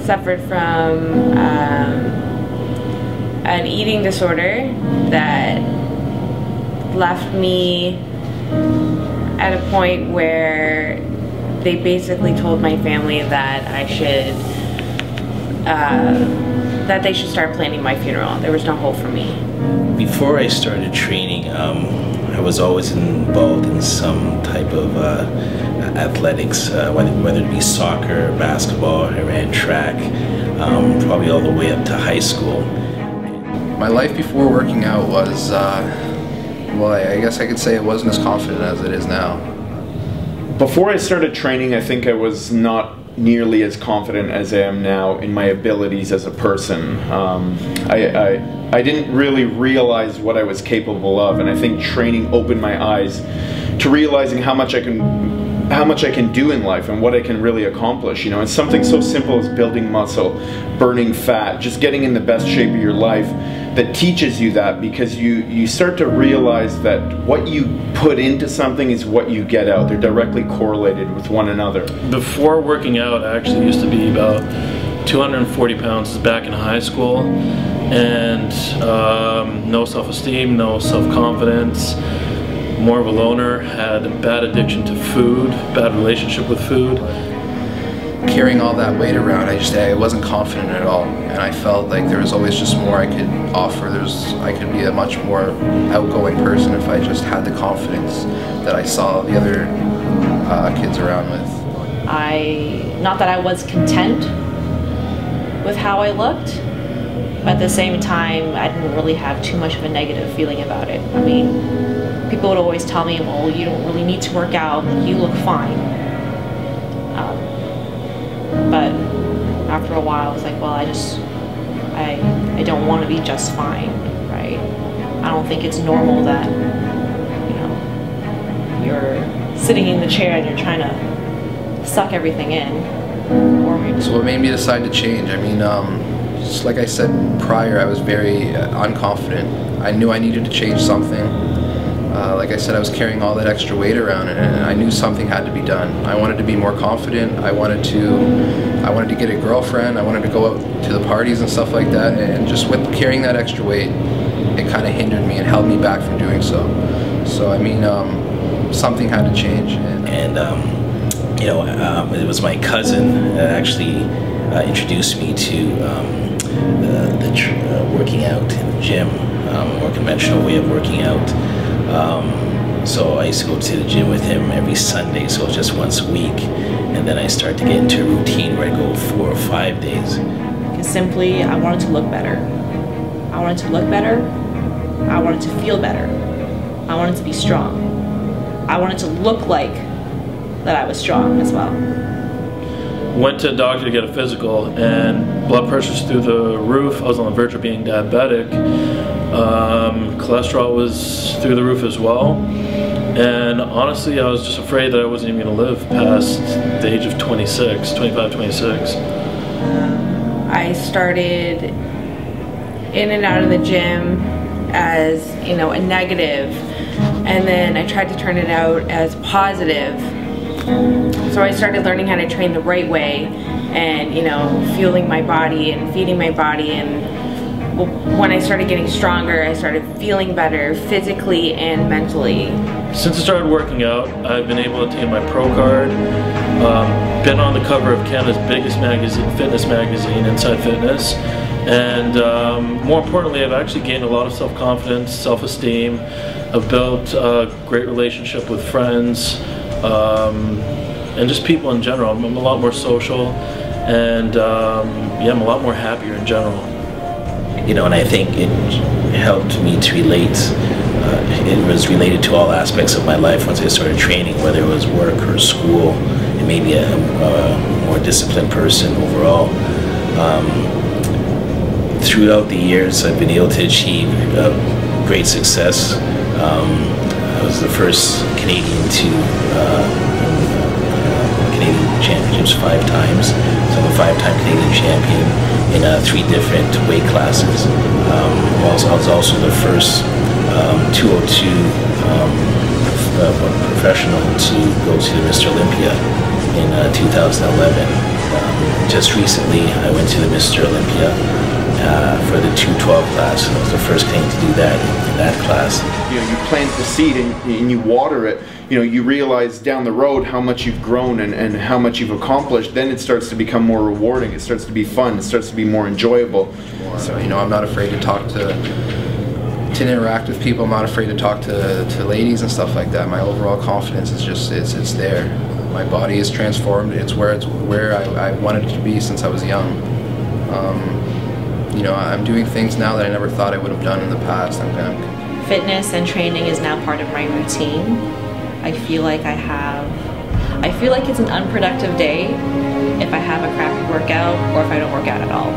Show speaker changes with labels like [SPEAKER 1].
[SPEAKER 1] suffered from an eating disorder that left me at a point where they basically told my family that I should, that they should start planning my funeral. There was no hope for me.
[SPEAKER 2] Before I started training, I was always involved in some type of athletics, whether it be soccer, basketball. I ran track, probably all the way up to high school.
[SPEAKER 3] My life before working out was, well, I guess I could say it wasn't as confident as it is now.
[SPEAKER 4] Before I started training, I think I was not nearly as confident as I am now in my abilities as a person. I didn't really realize what I was capable of, and I think training opened my eyes to realizing how much I can do in life and what I can really accomplish. You know, it's something so simple as building muscle, burning fat, just getting in the best shape of your life that teaches you that, because you start to realize that what you put into something is what you get out. They're directly correlated with one another.
[SPEAKER 5] Before working out, I actually used to be about 240 pounds back in high school, and no self-esteem, no self-confidence, more of a loner, had a bad addiction to food, bad relationship with food.
[SPEAKER 3] Carrying all that weight around, I wasn't confident at all, and I felt like there was always just more I could offer. I could be a much more outgoing person if I just had the confidence that I saw the other kids around with.
[SPEAKER 6] Not that I was content with how I looked, but at the same time, I didn't really have too much of a negative feeling about it. I mean, people would always tell me, well, you don't really need to work out, you look fine. But after a while, I was like, well, I don't want to be just fine, right? I don't think it's normal that, you know, you're sitting in the chair and you're trying to suck everything in.
[SPEAKER 3] So what made me decide to change? I mean, just like I said prior, I was very unconfident. I knew I needed to change something. Like I said, I was carrying all that extra weight around, and I knew something had to be done. I wanted to be more confident. I wanted to get a girlfriend. I wanted to go out to the parties and stuff like that. And just with carrying that extra weight, it kind of hindered me and held me back from doing so. So I mean, something had to change.
[SPEAKER 2] You know, it was my cousin that actually introduced me to working out in the gym, more conventional way of working out. So I used to go to the gym with him every Sunday, so just once a week, and then I started to get into a routine where I go 4 or 5 days.
[SPEAKER 6] Simply, I wanted to look better. I wanted to look better. I wanted to feel better. I wanted to be strong. I wanted to look like that I was strong as well.
[SPEAKER 5] Went to a doctor to get a physical, and blood pressure's through the roof. I was on the verge of being diabetic. Cholesterol was through the roof as well. And honestly, I was just afraid that I wasn't even going to live past the age of 26, 25, 26.
[SPEAKER 1] I started in and out of the gym as, you know, a negative, and then I tried to turn it out as positive. So I started learning how to train the right way, and, you know, fueling my body and feeding my body. And when I started getting stronger, I started feeling better physically and mentally.
[SPEAKER 5] Since I started working out, I've been able to obtain my pro card, been on the cover of Canada's biggest magazine, fitness magazine, Inside Fitness, and more importantly, I've actually gained a lot of self-confidence, self-esteem. I've built a great relationship with friends, and just people in general. I'm a lot more social, and yeah, I'm a lot more happier in general.
[SPEAKER 2] You know, and I think it helped me to relate. It was related to all aspects of my life once I started training, whether it was work or school, and maybe a more disciplined person overall. Throughout the years, I've been able to achieve great success. I was the first Canadian to Canadian Championships 5 times, so I'm a 5-time Canadian champion in 3 different weight classes. I was also the first 202 professional to go to Mr. Olympia in 2011. And just recently, I went to the Mr. Olympia for the 212 class. I was the first Canadian to do that in that class.
[SPEAKER 4] You know, you plant the seed and you water it. You know, you realize down the road how much you've grown and how much you've accomplished. Then it starts to become more rewarding. It starts to be fun. It starts to be more enjoyable.
[SPEAKER 3] So, you know, I'm not afraid to talk to interact with people. I'm not afraid to talk to ladies and stuff like that. My overall confidence is just it's there. My body is transformed. It's where I wanted it to be since I was young. You know, I'm doing things now that I never thought I would have done in the past.
[SPEAKER 6] Fitness and training is now part of my routine. I feel like it's an unproductive day if I have a crappy workout or if I don't work out at all.